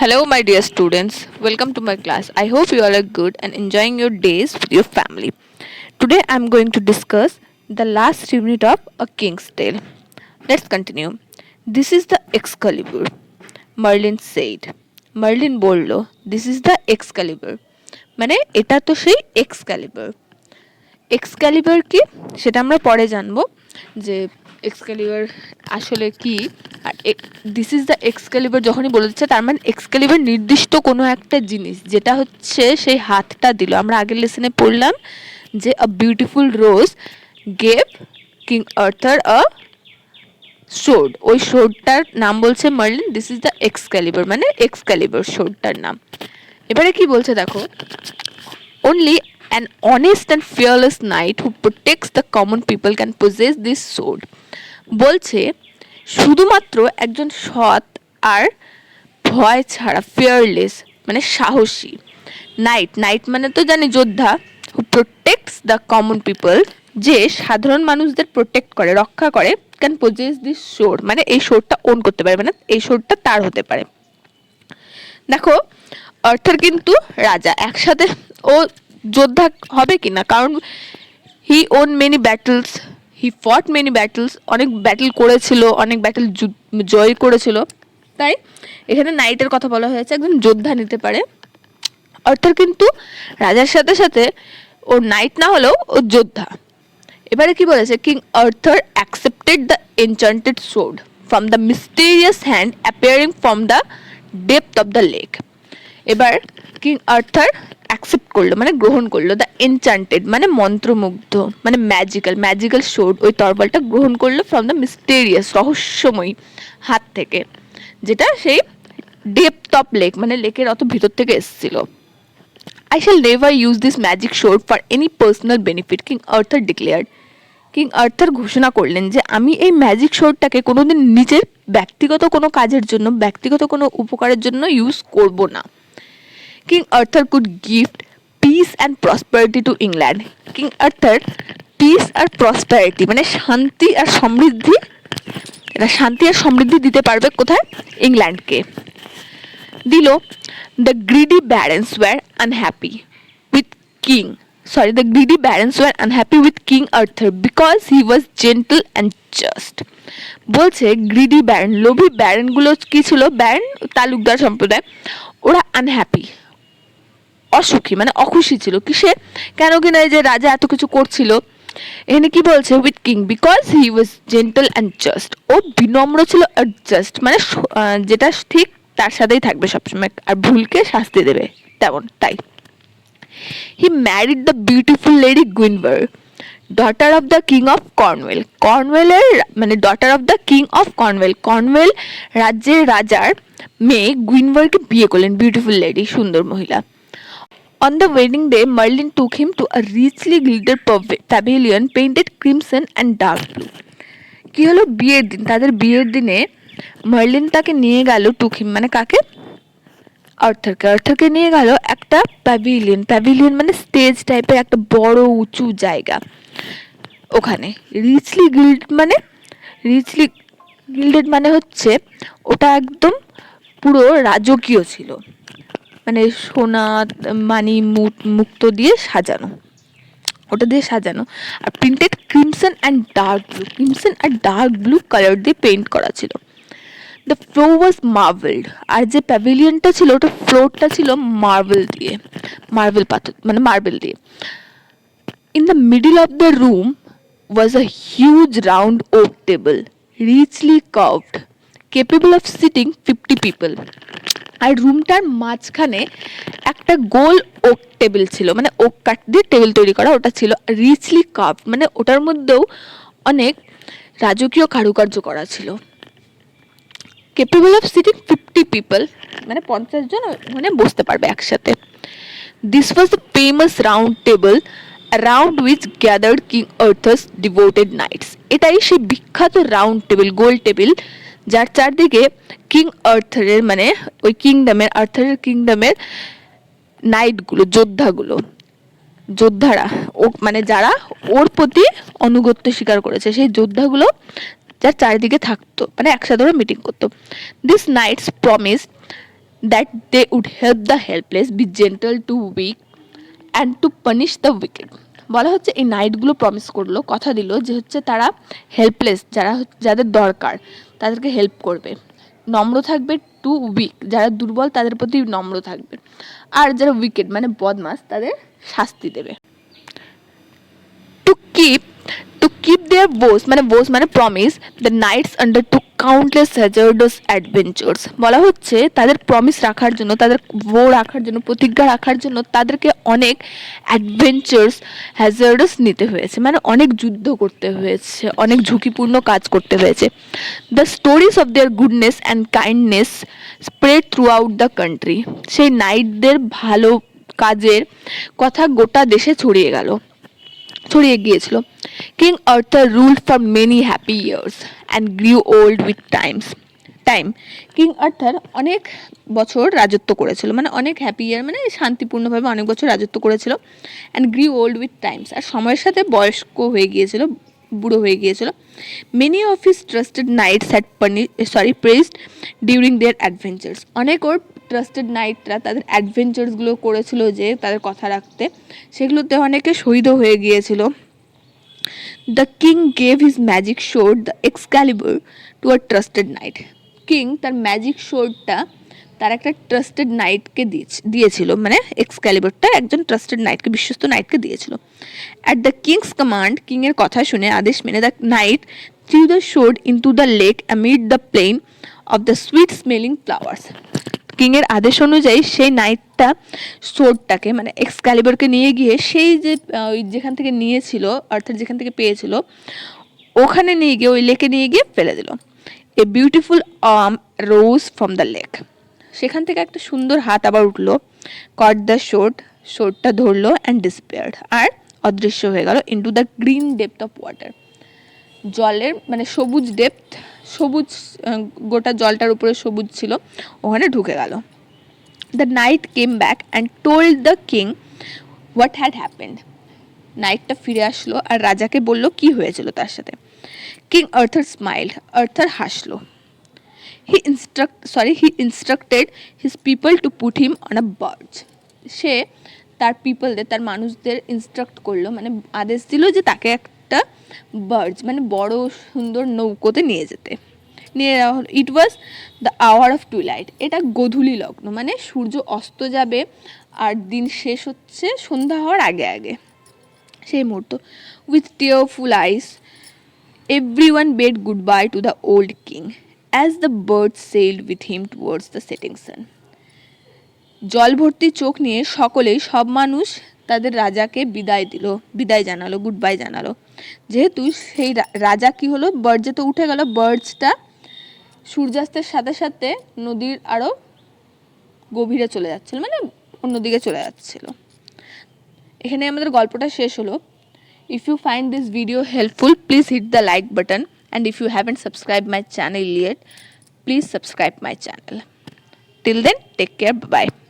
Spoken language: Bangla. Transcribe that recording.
Hello, my dear students. Welcome to my class. I hope you all are good and enjoying your days with your family. Today, I am going to discuss the last unit of A King's Tale. Let's continue. This is the Excalibur. Merlin said. Merlin বলল, This is the Excalibur. মানে এটা তো সেই এক্সক্যালিবার। এক্সক্যালিবার কি সেটা আমরা পরে জানবো যে এক্সক্যালিবার আসলে কি। আর দিস ইজ দ্য এক্সক্যালিবার যখনই বলে দিচ্ছে তার মানে এক্সক্যালিবার নির্দিষ্ট কোনো একটা জিনিস যেটা হচ্ছে সেই হাতটা দিল। আমরা আগের লেসনে পড়লাম যে a beautiful rose gave king Arthur a sword, ওই সোর্ডটার নাম বলছে মার্লিন। দিস ইজ দ্য এক্সক্যালিবার মানে এক্সক্যালিবার সোর্ডটার নাম। এবারে কি বলছে দেখো, only an honest and fearless knight who protects the common people can possess this sword. বলছে শুধুমাত্র একজন সৎ আর ভয় ছাড়া ফিয়ারলেস মানে সাহসী নাইট, নাইট মানে তো জানি যোদ্ধা, হু প্রোটেক্টস দ্য কমন পিপল যে সাধারণ মানুষদের প্রোটেক্ট করে রক্ষা করে, ক্যান পজেস দিস সোর্ড মানে এই সোর্ডটা ওন করতে পারে, মানে এই সোর্ডটা তার হতে পারে। দেখো আর্থার কিন্তু রাজা, একসাথে ও যোদ্ধা হবে কি না, কারণ হি ওন মেনি ব্যাটলস, হি ফট মেনি ব্যাটলস, অনেক ব্যাটল করেছিল, অনেক ব্যাটল জয় করেছিল, তাই এখানে নাইটের কথা বলা হয়েছে, একজন যোদ্ধা নিতে পারে। আর্থার কিন্তু রাজার সাথে সাথে ও নাইট না হলেও ও যোদ্ধা। এবারে কি বলেছে, king Arthur accepted the enchanted sword from the mysterious hand appearing from the depth of the lake. এবার কিং আর্থার অ্যাকসেপ্ট করলো মানে গ্রহণ করলো, দ্য এনচান্টেড মানে মন্ত্রমুগ্ধ মানে ম্যাজিক্যাল সোর্ড, ওই তরবালটা গ্রহণ করলো ফ্রম দ্য মিস্টেরিয়াস রহস্যময়ী হাত থেকে, যেটা সেই ডেপথ অফ লেক মানে লেকের অত ভিতর থেকে এসেছিল। I shall never use this magic sword for any personal benefit, king Arthur declared. King Arthur ঘোষণা করলেন যে আমি এই ম্যাজিক সোর্ডটাকে কোনোদিন নিজের ব্যক্তিগত কোনো কাজের জন্য, ব্যক্তিগত কোনো উপকারের জন্য ইউজ করব না। King Arthur could gift peace and prosperity to England. King Arthur peace আর প্রসপারিটি মানে শান্তি আর সমৃদ্ধি, এটা শান্তি আর সমৃদ্ধি দিতে পারবে কোথায়, ইংল্যান্ডকে দিল। The greedy barons were unhappy with king the greedy barons were unhappy with King Arthur because he was gentle and just. বলছে গ্রিডি ব্যারন, লোভী ব্যারনগুলো কি ছিল, ব্যারন তালুকদার সম্প্রদায়, ওরা আনহ্যাপি অসুখী মানে অখুশি ছিল কিসে, কেন কিনা এই যে রাজা এত কিছু করছিল। এখানে কি বলছে, with king because he was gentle and just, ও বিনম্র ছিল আর জাস্ট মানে যেটা ঠিক তার সাথেই থাকবে সবসময় আর ভুলকে শাস্তি দেবে তেমন, তাই। He married the beautiful lady Guinevere, daughter of the king of Cornwall. কর্নওয়েলের মানে daughter of the king of Cornwall, Cornwall রাজ্যের রাজার মেয়ে গুইনভারকে বিয়ে করলেন, বিউটিফুল লেডি সুন্দর মহিলা। On the wedding day, Merlin took him to a richly gilded pavilion painted crimson and dark blue. কি হলো, বিয়ের দিন, তাদের বিয়ের দিনে মার্লিন তাকে নিয়ে গেল, টুক হিম মানে কাকে, আর্থারকে নিয়ে গেল একটা প্যাভিলিয়ন মানে স্টেজ টাইপের একটা বড় উঁচু জায়গা, ওখানে রিচলি গিল্ডেড মানে হচ্ছে ওটা একদম পুরো রাজকীয় ছিল, মানে সোনা মানি মুক্ত দিয়ে সাজানো, ওটা দিয়ে সাজানো, আর printed crimson and dark blue colour দিয়ে পেইন্ট করা ছিল। দ্য ফ্লোর ওয়াজ মার্বেলড, আর যে প্যাভিলিয়নটা ছিল ওটা ফ্লোরটা ছিল মার্বেল পাথর মানে মার্বেল দিয়ে। In the middle of the room was a huge round oak table richly carved capable of sitting 50 people. আর রুমটার মাঝখানে একটা গোল ওক টেবিল ছিল, মানে ওক কাঠ দিয়ে টেবিল তৈরি করা, ওটা ছিল রিচলি কার্ভড মানে ওটার মধ্যেও অনেক রাজকীয় কারুকার্য করা ছিল। capable of sitting 50 people মানে 50 জন ওখানে বসতে পারবে একসাথে। This was the famous round table around which gathered King Arthur's devoted knights. এটাই সেই বিখ্যাত রাউন্ড টেবিল, গোল টেবিল, যার চারদিকে কিং আর্থারের মানে ওই আর্থারের কিংডমের নাইটগুলো, যোদ্ধারা ও মানে যারা ওর প্রতি অনুগত্য স্বীকার করেছে, সেই যোদ্ধাগুলো যার চারিদিকে থাকতো মানে একসাথে ওরা মিটিং করতো। This knights promised that they would help the helpless, be gentle to weak, and to punish the wicked. বলা হচ্ছে এই নাইটগুলো প্রমিস করলো, কথা দিল যে হচ্ছে তারা হেল্পলেস, যাদের দরকার তাদেরকে হেল্প করবে, নম্র থাকবে, টু উইক যারা দুর্বল তাদের প্রতি নম্র থাকবে, আর যারা উইকেড মানে বদমাস তাদের শাস্তি দেবে। টু কিপ দেয়ার vows মানে promise, the knights undertook countless hazardous adventures. বলা হচ্ছে তাদের প্রমিস রাখার জন্য, তাদের রাখার জন্য, প্রতিজ্ঞা রাখার জন্য তাদেরকে অনেক অ্যাডভেঞ্চার্স হ্যাজার্ডাস নিতে হয়েছে, মানে অনেক যুদ্ধ করতে হয়েছে, অনেক ঝুঁকিপূর্ণ কাজ করতে হয়েছে। The stories of their goodness and kindness spread through out the country. সেই নাইটদের ভালো কাজের কথা গোটা দেশে ছড়িয়ে গিয়েছিল। King Arthur ruled for many happy years and grew old with time. King Arthur অনেক বছর রাজত্ব করেছিল, মানে অনেক হ্যাপি ইয়ার মানে শান্তিপূর্ণভাবে অনেক বছর রাজত্ব করেছিল। And grew old with times, আর সময়ের সাথে বয়স্ক হয়ে গিয়েছিল, বুড়ো হয়ে গিয়েছিল। Many of his trusted knights had perished during their adventures. অনেক ওর ট্রাস্টেড নাইটরা তাদের অ্যাডভেঞ্চার্সগুলো করেছিল যে তাদের কথা রাখতে, সেগুলোতে অনেকে শহীদও হয়ে গিয়েছিল। The king gave his magic sword the Excalibur to a trusted knight. King তার ম্যাজিক শোর্ডটা তার একটা ট্রাস্টেড নাইটকে দিয়েছিল, মানে এক্সক্যালিবারটা একজন ট্রাস্টেড নাইটকে, বিশ্বস্ত নাইটকে দিয়েছিল। অ্যাট দ্য কিংস কমান্ড, কিংয়ের কথা শুনে, আদেশ মেনে, the knight threw the sword into the lake amid the plain of the sweet smelling flowers. কিংয়ের আদেশ অনুযায়ী সেই নাইটটা সোর্ডটাকে মানে এক্সক্যালিবারকে নিয়ে গিয়ে সেই যে যেখান থেকে নিয়েছিল, অর্থাৎ যেখান থেকে পেয়েছিল, ওখানে নিয়ে গিয়ে ওই লেকে নিয়ে গিয়ে ফেলে দিল। A beautiful arm rose from the lake, সেখান থেকে একটা সুন্দর হাত আবার উঠলো। কট দ্য শোর্ডটা ধরলো অ্যান্ড ডিসপিয়ার্ড, আর অদৃশ্য হয়ে গেল। Into the green depth of water, জলের মানে সবুজ ডেপথ, সবুজ গোটা জলটার উপরে সবুজ ছিল, ওখানে ঢুকে গেল। The knight came back and told the king what had happened. নাইটটা ফিরে আসলো আর রাজাকে বলল কি হয়েছিল তার সাথে। কিং আর্থার স্মাইল্ড, আর্থার হাসলো। He instructed his people to put him on a barge. সে তার পিপলদের, তার মানুষদের ইনস্ট্রাক্ট করলো, মানে আদেশ দিল যে তাকে একটা বার্জ মানে বড় সুন্দর নৌকোতে নিয়ে যাওয়া হলো। It was the hour of twilight, এটা গোধূলি লগ্ন, মানে সূর্য অস্ত যাবে আর দিন শেষ হচ্ছে, সন্ধ্যা হওয়ার আগে আগে সেই মুহূর্ত। With tearful eyes everyone bade goodbye to the old king as the birds sailed with him towards the setting sun. জল ভর্তি চোখ নিয়ে সকলেই, সব মানুষ তাদের রাজাকে বিদায় জানালো, গুড বাই জানালো। যেহেতু সেই রাজা কি হলো, বার্জে তো উঠে গেল, বার্জটা সূর্যাস্তের সাথে সাথে নদীর আরো গভীরে চলে যাচ্ছিল, মানে অন্যদিকে চলে যাচ্ছিল। এখানে আমাদের গল্পটা শেষ হলো। If you find this video helpful, please hit the like button, and if you haven't subscribed my channel yet, please subscribe my channel. Till then, take care, bye bye.